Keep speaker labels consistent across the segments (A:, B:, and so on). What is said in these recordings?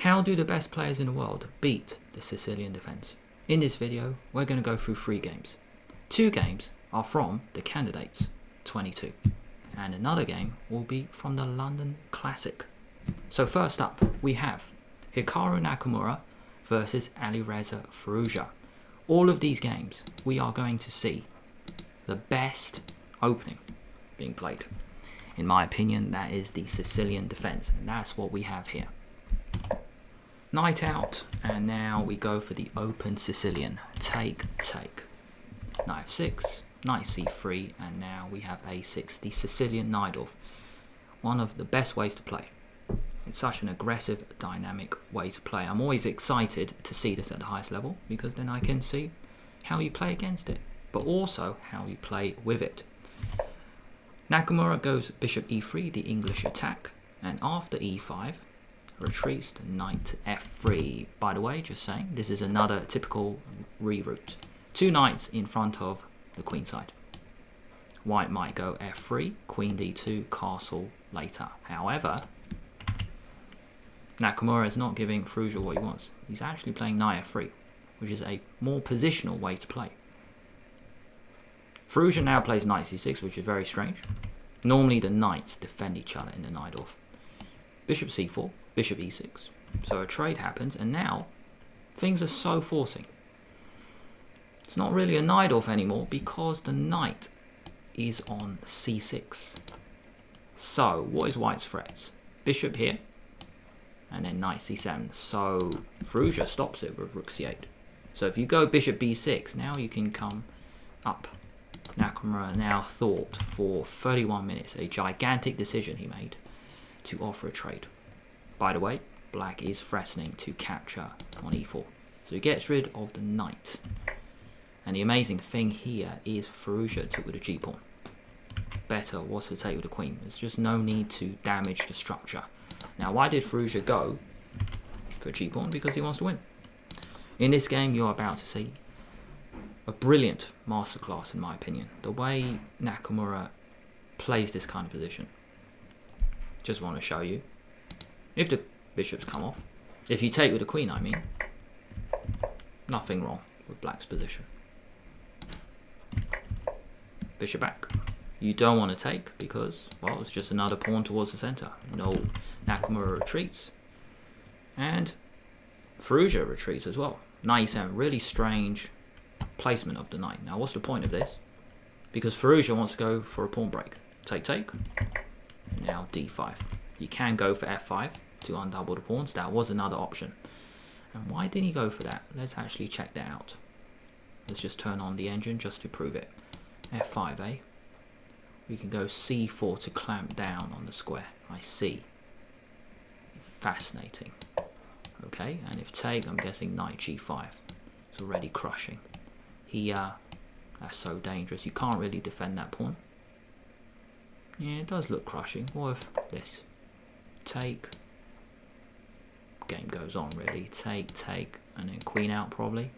A: How do the best players in the world beat the Sicilian defence? In this video, we're going to go through 3 games. 2 games are from the Candidates 22, and another game will be from the London Classic. So first up, we have Hikaru Nakamura versus Alireza Firouzja. All of these games, we are going to see the best opening being played. In my opinion, that is the Sicilian defence, and that's what we have here. Knight out, and now we go for the open Sicilian. Take. Knight f6, knight c3, and now we have a6, the Sicilian knight off. One of the best ways to play. It's such an aggressive, dynamic way to play. I'm always excited to see this at the highest level, because then I can see how you play against it, but also how you play with it. Nakamura goes bishop e3, the English attack, and after e5, retreats the knight to f3. By the way, just saying, this is another typical reroute. 2 knights in front of the queen side. White might go f3, queen d2, castle later. However, Nakamura is not giving Firouzja what he wants. He's actually playing knight f3, which is a more positional way to play. Firouzja now plays knight c6, which is very strange. Normally the knights defend each other in the knight off. Bishop c4, bishop e6. So a trade happens, and now things are so forcing. It's not really a knight off anymore because the knight is on c6. So what is White's threats? Bishop here, and then knight c7. So Firouzja stops it with rook c8. So if you go bishop b6, now you can come up. Nakamura now thought for 31 minutes, a gigantic decision he made to offer a trade. By the way, black is threatening to capture on e4. So he gets rid of the knight. And the amazing thing here is Firouzja took with the g-pawn. Better was to take with the queen. There's just no need to damage the structure. Now, why did Firouzja go for g-pawn? Because he wants to win. In this game, you're about to see a brilliant masterclass, in my opinion. The way Nakamura plays this kind of position. Just want to show you. If the bishops come off, if you take with the queen, I mean, nothing wrong with black's position. Bishop back. You don't want to take because, well, it's just another pawn towards the center. No, Nakamura retreats. And Firouzja retreats as well. Knight e7, really strange placement of the knight. Now, what's the point of this? Because Firouzja wants to go for a pawn break. Take. And now d5. You can go for f5 to undouble the pawns. That was another option. And why didn't he go for that? Let's actually check that out. Let's just turn on the engine just to prove it. f5, eh? We can go c4 to clamp down on the square. I see. Fascinating. Okay, and if take, I'm guessing knight g5. It's already crushing. Here, that's so dangerous. You can't really defend that pawn. Yeah, it does look crushing. What if this? Take. Game goes on, really. Take, and then queen out, probably.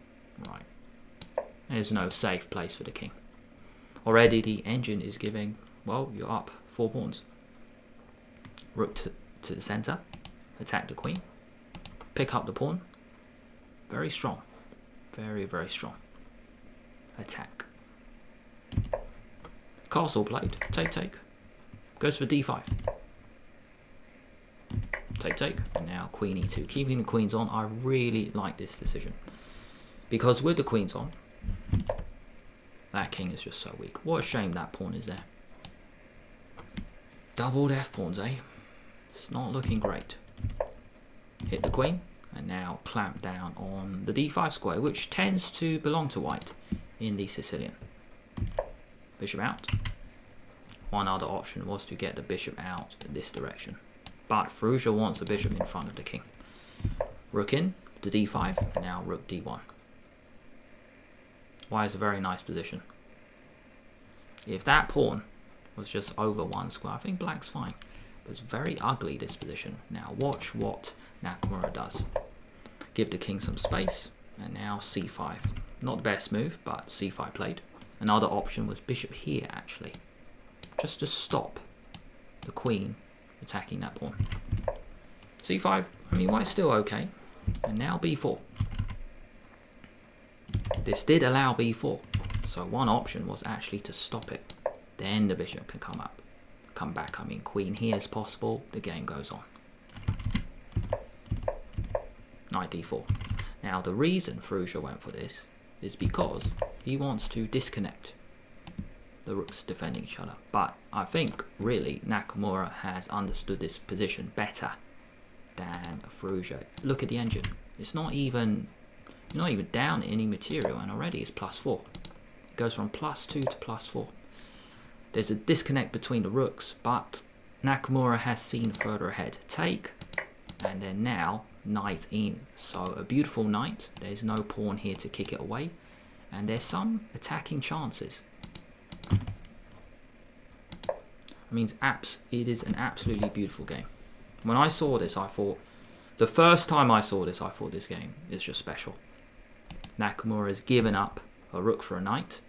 A: Right. There's no safe place for the king. Already the engine is giving, well, you're up 4 pawns. Rook to the center. Attack the queen. Pick up the pawn. Very strong. Very, very strong. Attack. Castle played. Take. Goes for d5. Take. And now queen e2. Keeping the queens on. I really like this decision. Because with the queens on, that king is just so weak. What a shame that pawn is there. Doubled f-pawns, eh? It's not looking great. Hit the queen. And now clamp down on the d5 square, which tends to belong to white in the Sicilian. Bishop out. One other option was to get the bishop out in this direction. But Firouzja wants the bishop in front of the king. Rook in to d5, and now rook d1. White is a very nice position. If that pawn was just over 1 square, I think black's fine. But it's very ugly, this position. Now watch what Nakamura does. Give the king some space, and now c5. Not the best move, but c5 played. Another option was bishop here, actually. Just to stop the queen attacking that pawn. c5, I mean, white's still okay. And now b4. This did allow b4. So one option was actually to stop it. Then the bishop can come back. I mean, queen here is possible. The game goes on. Knight d4. Now, the reason Firouzja went for this is because he wants to disconnect the rooks defending each other. But I think, really, Nakamura has understood this position better than Firouzja. Look at the engine. It's not even, you're not even down any material, and already it's +4. It goes from +2 to +4. There's a disconnect between the rooks, but Nakamura has seen further ahead. Take, and then now knight in. So a beautiful knight. There's no pawn here to kick it away, and there's some attacking chances. I mean, it is an absolutely beautiful game. When I saw this, I thought, the first time I saw this, I thought this game is just special. Nakamura has given up a rook for a knight,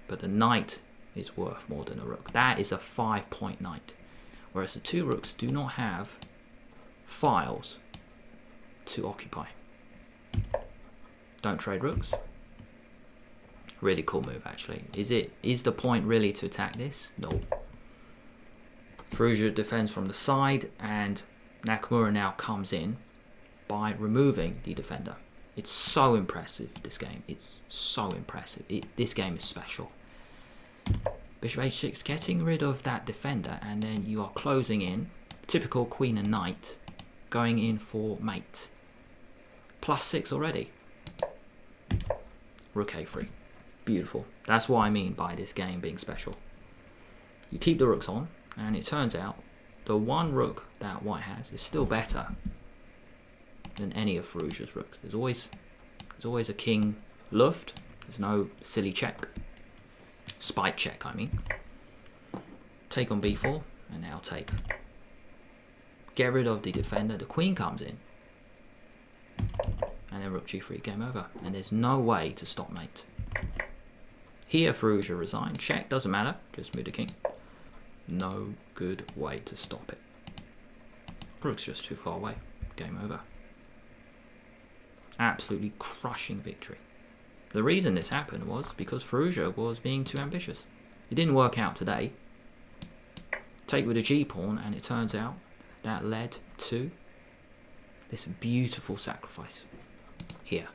A: but the knight is worth more than a rook. That is a 5-point knight, whereas the two rooks do not have files to occupy. Don't trade rooks. Really cool move, actually. Is the point really to attack this? No. Firouzja defends from the side, and Nakamura now comes in by removing the defender. It's so impressive, this game. It's so impressive. This game is special. Bishop h6, getting rid of that defender, and then you are closing in. Typical queen and knight, going in for mate. +6 already. Rook a3. Beautiful. That's what I mean by this game being special. You keep the rooks on, and it turns out the one rook that white has is still better than any of Firouzja's rooks. There's always a king luft. There's no silly check. Spite check, I mean. Take on b4, and now take. Get rid of the defender. The queen comes in, and then rook g3, game over. And there's no way to stop mate. Here Firouzja resigned. Check, doesn't matter. Just move the king. No good way to stop it. Rook's just too far away. Game over. Absolutely crushing victory. The reason this happened was because Firouzja was being too ambitious. It didn't work out today. Take with a g-pawn, and it turns out that led to this beautiful sacrifice. Here.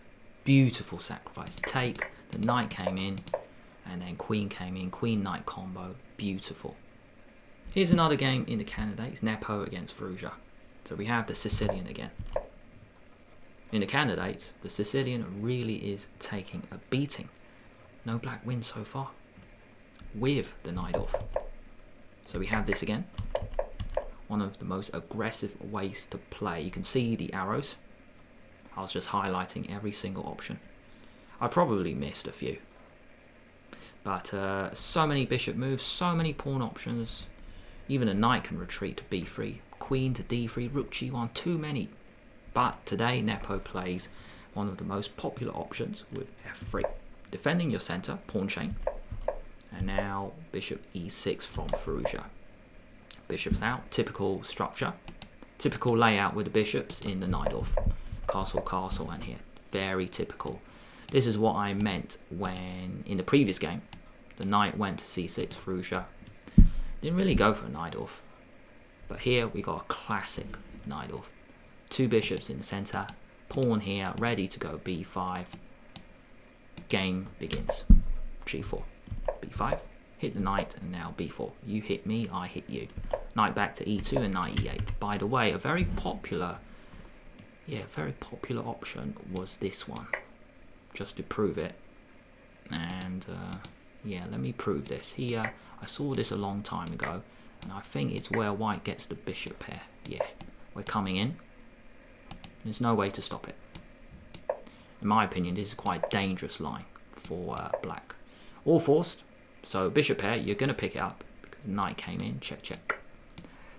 A: Beautiful sacrifice. Take, the knight came in, and then queen came in. Queen-knight combo. Beautiful. Here's another game in the candidates. Nepo against Firouzja. So we have the Sicilian again. In the candidates, the Sicilian really is taking a beating. No black wins so far, with the knight off. So we have this again. One of the most aggressive ways to play. You can see the arrows. I was just highlighting every single option. I probably missed a few. But so many bishop moves, so many pawn options. Even a knight can retreat to b3. Queen to d3, rook g1, too many. But today Nepo plays one of the most popular options with f3. Defending your center, pawn chain. And now bishop e6 from Firouzja. Bishops out, typical structure. Typical layout with the bishops in the knight off. Castle, castle, and here. Very typical. This is what I meant when, in the previous game, the knight went to c6, Firouzja didn't really go for a knight off. But here we got a classic knight off. Two bishops in the center, pawn here, ready to go b5. Game begins. g4, b5, hit the knight, and now b4. You hit me, I hit you. Knight back to e2 and knight e8. By the way, a very popular option was this one, just to prove it. And yeah, let me prove this. Here, I saw this a long time ago, and I think it's where white gets the bishop pair. Yeah, we're coming in. There's no way to stop it. In my opinion, this is quite a dangerous line for black. All forced, so bishop pair, you're going to pick it up. Because the knight came in, check, check.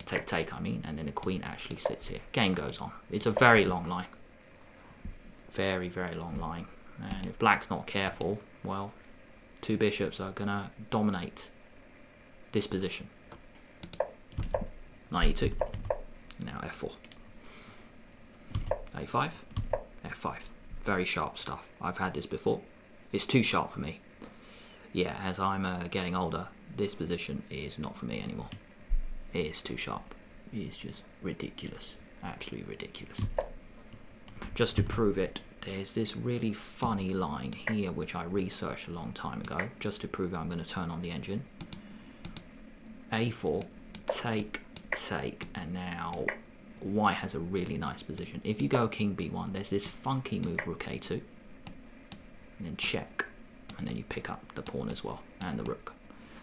A: Take, take, I mean, and then the queen actually sits here. Game goes on. It's a very long line. Very, very long line. And if black's not careful, well, two bishops are going to dominate this position. Knight e2. Now f4. A5, F5. Very sharp stuff. I've had this before. It's too sharp for me. Yeah, as I'm getting older, this position is not for me anymore. It is too sharp. It is just ridiculous. Absolutely ridiculous. Just to prove it, there's this really funny line here which I researched a long time ago, just to prove I'm going to turn on the engine. A4, take, and now white has a really nice position. If you go king b1, there's this funky move rook a2, and then check, and then you pick up the pawn as well, and the rook.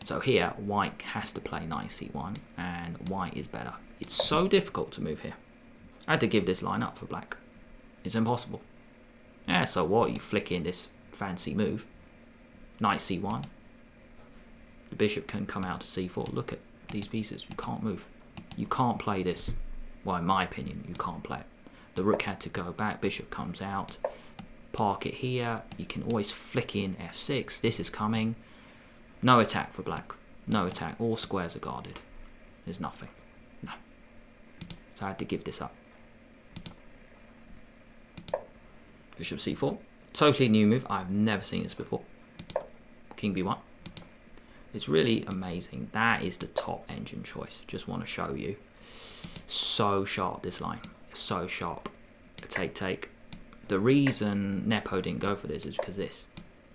A: So here, white has to play knight c1, and white is better. It's so difficult to move here. I had to give this line up for black. It's impossible. Yeah, so what? You flick in this fancy move. Knight c1. The bishop can come out to c4. Look at these pieces. You can't move. You can't play this. Well, in my opinion, you can't play it. The rook had to go back. Bishop comes out. Park it here. You can always flick in f6. This is coming. No attack for black. No attack. All squares are guarded. There's nothing. No. So I had to give this up. Bishop c4. Totally new move. I've never seen this before. King b1. It's really amazing. That is the top engine choice. Just want to show you. So sharp, this line. So sharp. Take. The reason Nepo didn't go for this is because this.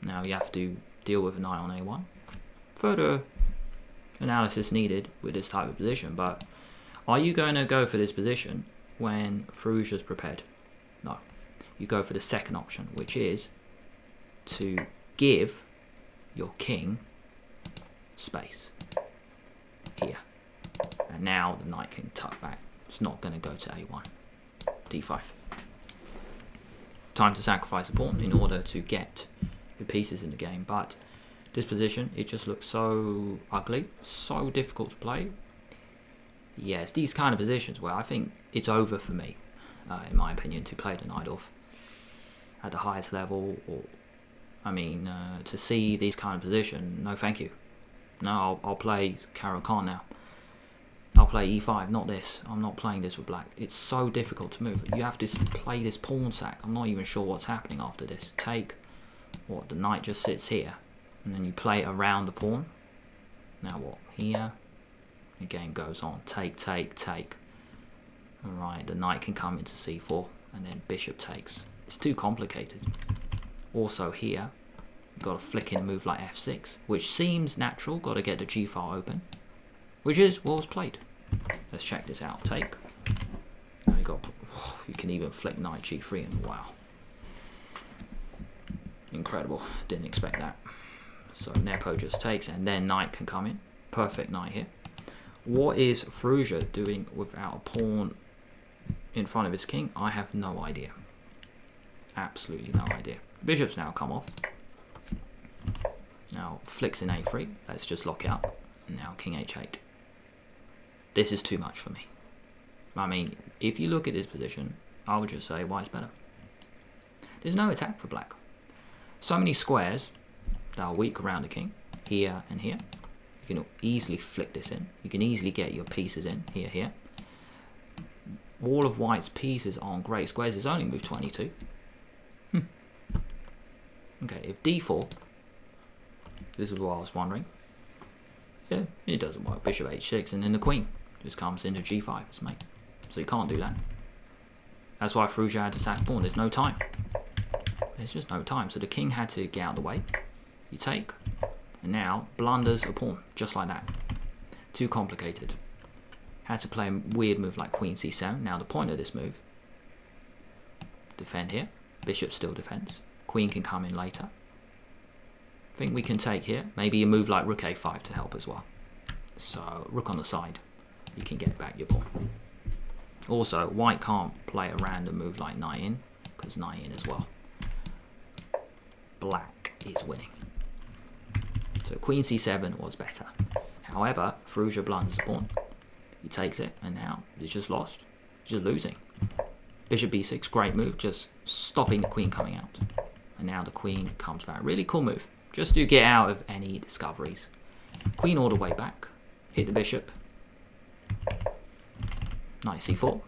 A: Now you have to deal with knight on a1. Further analysis needed with this type of position, but are you going to go for this position when Firouzja's prepared? No. You go for the second option, which is to give your king space here. And now the knight can tuck back. It's not going to go to a1. d5. Time to sacrifice a pawn in order to get the pieces in the game, but this position, it just looks so ugly, so difficult to play. Yeah, it's these kind of positions where I think it's over for me, in my opinion, to play the knight off at the highest level. Or, I mean, to see these kind of position, no thank you. No, I'll play Caruana now. I'll play e5, not this. I'm not playing this with black. It's so difficult to move. You have to play this pawn sack. I'm not even sure what's happening after this. Take, what, the knight just sits here. And then you play it around the pawn. Now what? Here. The game goes on. Take. Alright, the knight can come into c4. And then bishop takes. It's too complicated. Also here, you've got to flick in a move like f6. Which seems natural. Got to get the g file open. Which is what was played. Let's check this out. Take. Now you can even flick knight g3 and wow. Incredible. Didn't expect that. So Nepo just takes and then knight can come in. Perfect knight here. What is Firouzja doing without a pawn in front of his king? I have no idea. Absolutely no idea. Bishop's now come off. Now flicks in a3. Let's just lock it up. Now king h8. This is too much for me. I mean, if you look at this position, I would just say white's better. There's no attack for black. So many squares that are weak around the king, here and here. You can easily flick this in. You can easily get your pieces in, here. All of white's pieces are on great squares. It's only move 22. Okay, if d4, this is what I was wondering. Yeah, it doesn't work. Bishop h6, and then the queen just comes into g5, it's mate. So you can't do that. That's why Firouzja had to sack pawn. There's no time. There's just no time. So the king had to get out of the way. You take, and now blunders a pawn, just like that. Too complicated. Had to play a weird move like queen c7. Now the point of this move, defend here. Bishop still defends. Queen can come in later. I think we can take here. Maybe a move like rook a5 to help as well. So rook on the side. You can get back your pawn. Also, white can't play a random move like knight in, because knight in as well. Black is winning. So queen c7 was better. However, Firouzja blunders the pawn. He takes it, and now it's just lost. Just losing. Bishop b6, great move, just stopping the queen coming out. And now the queen comes back. Really cool move. Just to get out of any discoveries. Queen all the way back. Hit the bishop. Knight c4.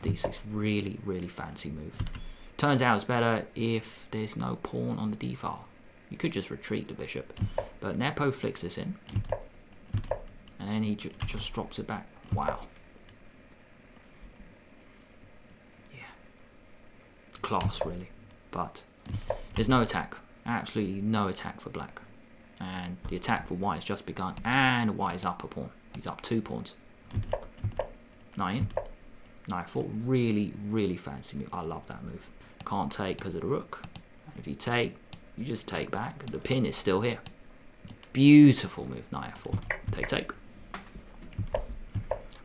A: d6, really, really fancy move. Turns out it's better if there's no pawn on the d file. You could just retreat the bishop, but Nepo flicks this in, and then he just drops it back. Wow. Yeah. Class, really. But there's no attack. Absolutely no attack for black. And the attack for white has just begun, and white is up a pawn. He's up 2 pawns. Knight in. Knight 4. Really, really fancy move. I love that move. Can't take because of the rook. And if you take, you just take back. The pin is still here. Beautiful move. Knight F4. Take, take.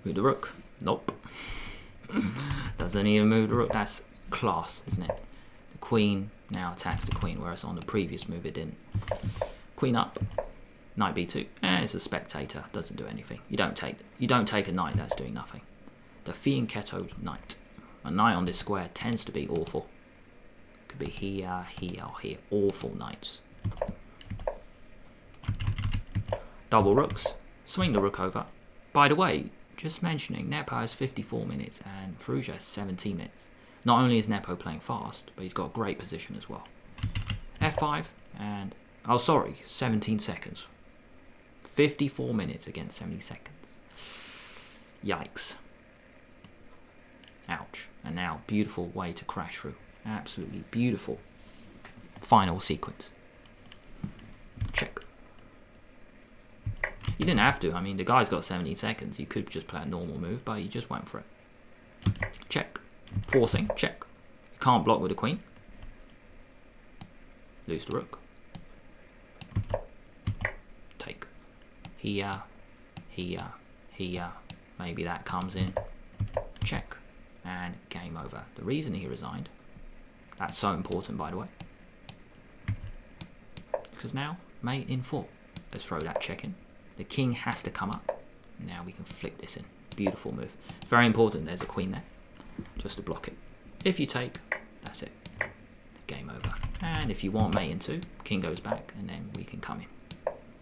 A: Move the rook. Nope. Doesn't even move the rook. That's class, isn't it? The queen now attacks the queen, whereas on the previous move it didn't. Queen up. Knight b2. It's a spectator. Doesn't do anything. You don't take a knight that's doing nothing. The fianchetto's knight. A knight on this square tends to be awful. Could be here, here, or here. Awful knights. Double rooks. Swing the rook over. By the way, just mentioning, Nepo has 54 minutes and Firouzja has 17 minutes. Not only is Nepo playing fast, but he's got a great position as well. F5 and... oh, sorry, 17 seconds. 54 minutes against 70 seconds. Yikes. Ouch. And now, beautiful way to crash through. Absolutely beautiful final sequence. Check. You didn't have to. I mean, the guy's got 17 seconds. You could just play a normal move, but he just went for it. Check. Forcing. Check. You can't block with the queen. Lose the rook. Take. Here. Here. Here. Maybe that comes in. Check. And game over. The reason he resigned, that's so important, by the way, because now mate in 4. Let's throw that check in. The king has to come up. Now we can flick this in. Beautiful move. It's very important there's a queen there, just to block it. If you take, that's it. Game over. And if you want mate in 2, king goes back, and then we can come in.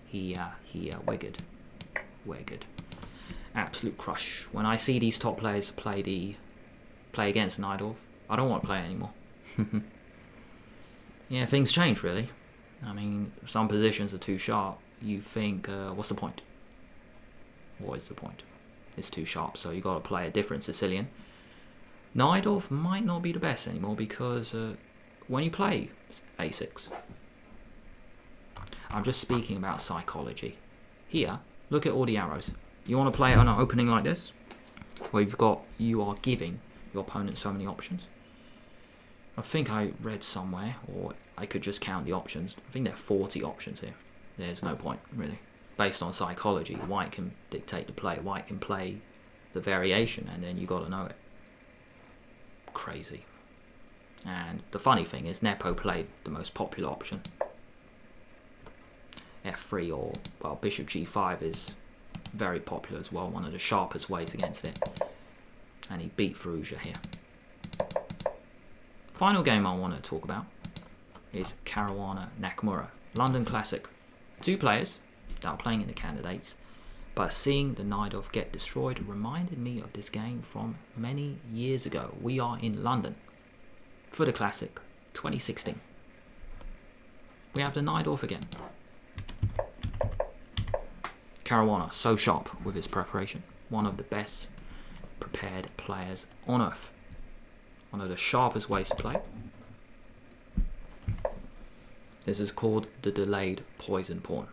A: Here, we're good. We're good. Absolute crush. When I see these top players play against Najdorf, I don't want to play it anymore. Yeah, things change, really. I mean, some positions are too sharp. You think, what's the point? What is the point? It's too sharp, so you got to play a different Sicilian. Najdorf might not be the best anymore because when you play a6, I'm just speaking about psychology. Here, look at all the arrows. You want to play on an opening like this, where you are giving your opponent so many options. I think I read somewhere, or I could just count the options. I think there are 40 options here. There's no point, really. Based on psychology, white can dictate the play. White can play the variation, and then you got to know it. Crazy. And the funny thing is, Nepo played the most popular option. F3 or, well, bishop g5 is very popular as well. One of the sharpest ways against it. And he beat Firouzja here. Final game I want to talk about is Caruana Nakamura. London Classic. 2 players that are playing in the candidates, but seeing the Najdorf get destroyed reminded me of this game from many years ago. We are in London for the Classic 2016. We have the Najdorf again. Caruana, so sharp with his preparation. One of the best prepared players on earth. One of the sharpest ways to play. This is called the delayed poison pawn.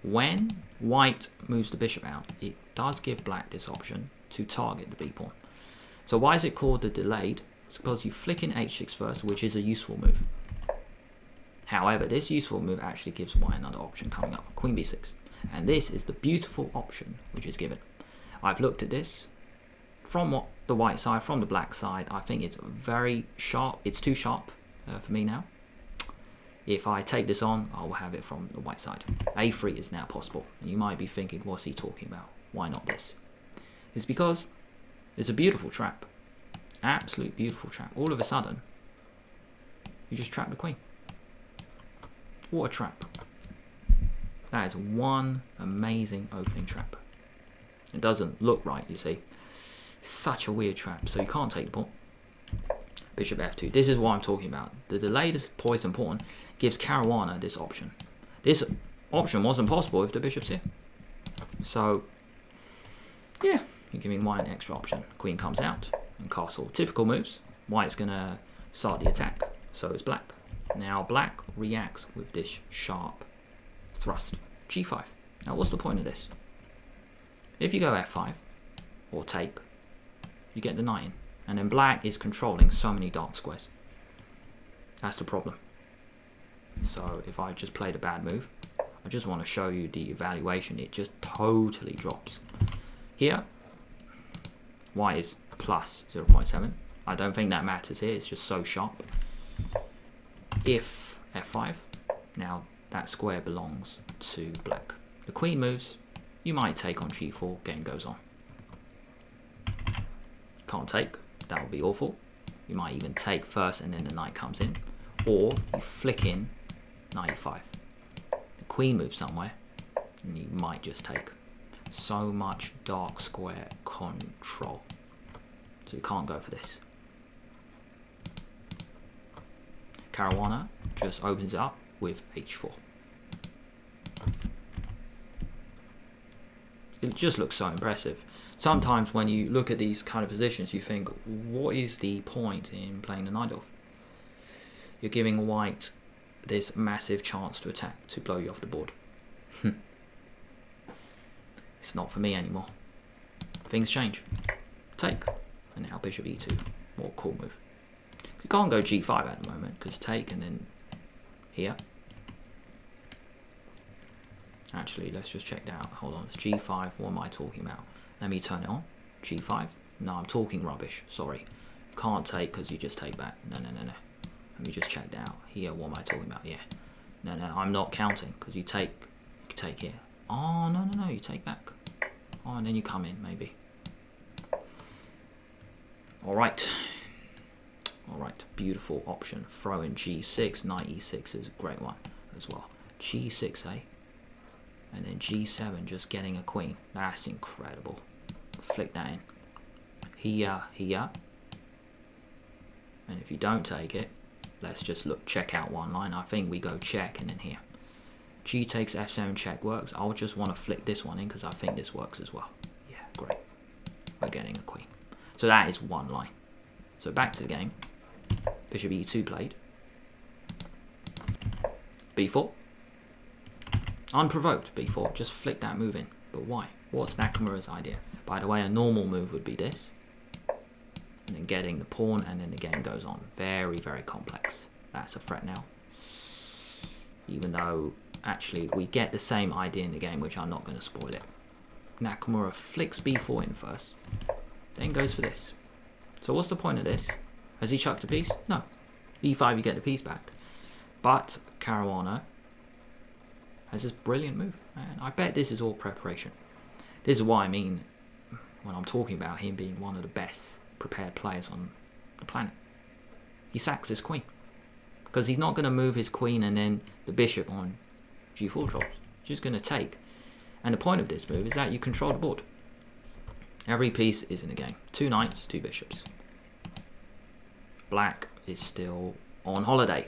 A: When white moves the bishop out, it does give black this option to target the b pawn. So why is it called the delayed? It's because you flick in h6 first, which is a useful move. However, this useful move actually gives white another option coming up, queen b6. And this is the beautiful option which is given. I've looked at this from the white side, from the black side. I think it's very sharp. It's too sharp for me now. If I take this on, I will have it from the white side. A3 is now possible. And you might be thinking, what's he talking about? Why not this? It's because it's a beautiful trap. Absolute beautiful trap. All of a sudden, you just trap the queen. What a trap. That is one amazing opening trap. It doesn't look right, you see. Such a weird trap. So you can't take the pawn. Bishop f2. This is what I'm talking about. The delayed poison pawn gives Caruana this option. This option wasn't possible if the bishop's here. So, yeah, you're giving white an extra option. Queen comes out and castle. Typical moves. White's going to start the attack. So it's black. Now black reacts with this sharp thrust. g5. Now what's the point of this? If you go f5 or take, you get the knight in. And then black is controlling so many dark squares. That's the problem. So if I just played a bad move, I just want to show you the evaluation. It just totally drops. Here, white is plus 0.7. I don't think that matters here. It's just so sharp. If f5, now that square belongs to black. The queen moves. You might take on g4. Game goes on. Can't take. That would be awful. You might even take first and then the knight comes in. Or you flick in knight e5. The queen moves somewhere and you might just take. So much dark square control. So you can't go for this. Caruana just opens it up with h4. It just looks so impressive. Sometimes when you look at these kind of positions, you think, what is the point in playing the knight off? You're giving white this massive chance to attack, to blow you off the board. It's not for me anymore. Things change. Take. And now bishop e2. More cool move. You can't go g5 at the moment, because take and then here. Actually, let's just check that out. Hold on, it's g5. What am I talking about? Let me turn it on. g5. No, I'm talking rubbish. Sorry. Can't take because you just take back. No. Let me just check that out. Here, what am I talking about? Yeah. No, I'm not counting because you take here. Oh, no, you take back. Oh, and then you come in, maybe. Alright, beautiful option. Throw in g6, knight e6 is a great one as well. g6, eh? And then g7, just getting a queen. That's incredible. Flick that in. Here. And if you don't take it, let's just check out one line. I think we go check and then here. G takes f7 check works. I'll just want to flick this one in because I think this works as well. Yeah, great. We're getting a queen. So that is one line. So back to the game. Bishop e2 played. b4. Unprovoked b4. Just flick that move in. But why? What's Nakamura's idea? By the way, a normal move would be this. And then getting the pawn and then the game goes on. Very, very complex. That's a threat now. Even though actually we get the same idea in the game, which I'm not going to spoil it. Nakamura flicks b4 in first. Then goes for this. So what's the point of this? Has he chucked a piece? No. e5, you get the piece back. But Caruana has this brilliant move. And I bet this is all preparation. This is what I mean when I'm talking about him being one of the best prepared players on the planet. He sacks his queen. Because he's not going to move his queen and then the bishop on g4 drops. He's just going to take. And the point of this move is that you control the board. Every piece is in the game. 2 knights, 2 bishops. Black is still on holiday.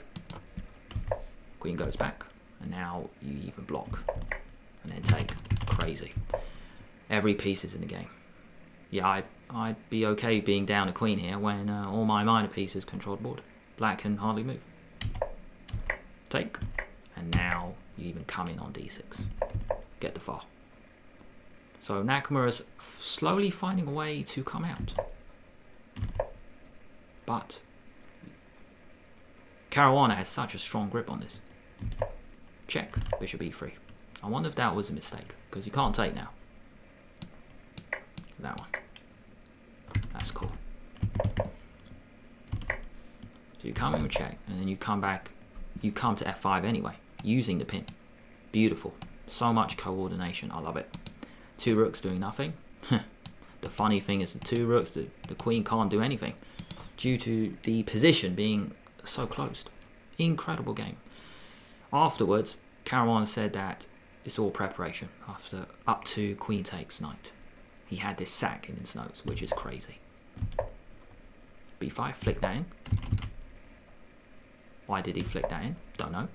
A: Queen goes back. And now you even block. And then take. Crazy. Every piece is in the game. Yeah, I'd be okay being down a queen here when all my minor pieces control the board. Black can hardly move. Take. And now you even come in on d6. Get the file. So Nakamura's slowly finding a way to come out. But Caruana has such a strong grip on this. Check. Bishop e3. I wonder if that was a mistake. Because you can't take now. That one. That's cool. So you come in with check. And then you come back. You come to f5 anyway. Using the pin. Beautiful. So much coordination. I love it. 2 rooks doing nothing. The funny thing is the 2 rooks, the queen can't do anything due to the position being so closed. Incredible game. Afterwards, Caruana said that it's all preparation after up to queen takes knight. he had this sack in his notes, which is crazy. b5, flick that in. Why did he flick that in? Don't know.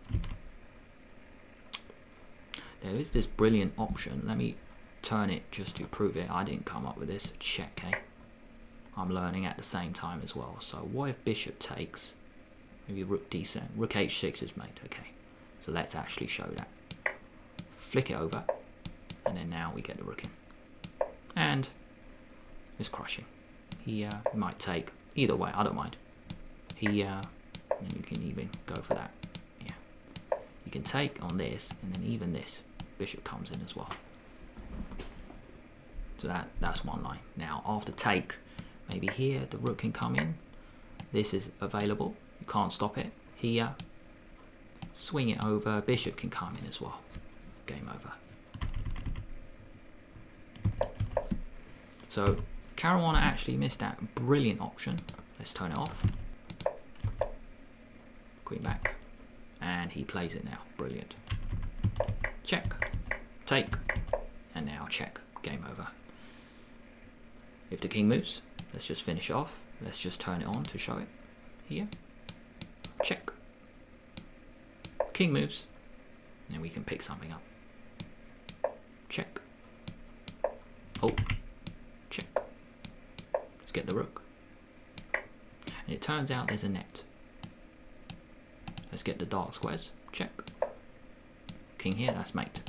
A: There is this brilliant option. Let me turn it just to prove it. I didn't come up with this. Check, eh? I'm learning at the same time as well. So what if bishop takes? Maybe rook d7. Rook h6 is made. Okay. So let's actually show that. Flick it over. And then now we get the rook in. And it's crushing. He might take. Either way, I don't mind. And you can even go for that. Yeah. You can take on this, and then even this. Bishop comes in as well. So that's one line. Now, after take, maybe here, the rook can come in. This is available. You can't stop it. Here, swing it over. Bishop can come in as well. Game over. So, Caruana actually missed that brilliant option. Let's turn it off. Queen back. And he plays it now. Brilliant. Check. Take. And now check. Game over. If the king moves, let's just finish off. Let's just turn it on to show it. Here. Check. King moves. And then we can pick something up. Check. Oh. Check. Let's get the rook. And it turns out there's a net. Let's get the dark squares. Check. King here, that's mate.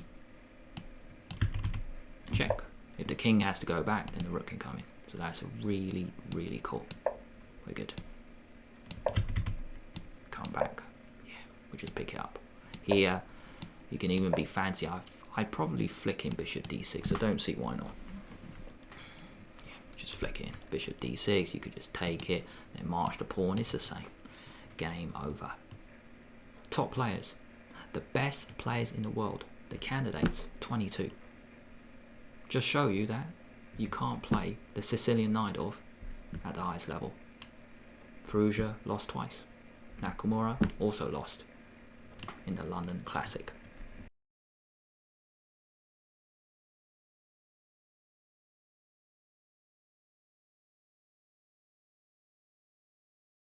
A: Check. If the king has to go back, then the rook can come in. So that's really, really cool. We're good. Come back. Yeah, we just pick it up. Here, you can even be fancy. I'd probably flick in bishop d6. I don't see why not. Yeah, just flick in bishop d6. You could just take it, then march the pawn. It's the same. Game over. Top players. The best players in the world. The candidates, 22. Just show you that you can't play the Sicilian Najdorf at the highest level. Firouzja lost twice. Nakamura also lost in the London Classic.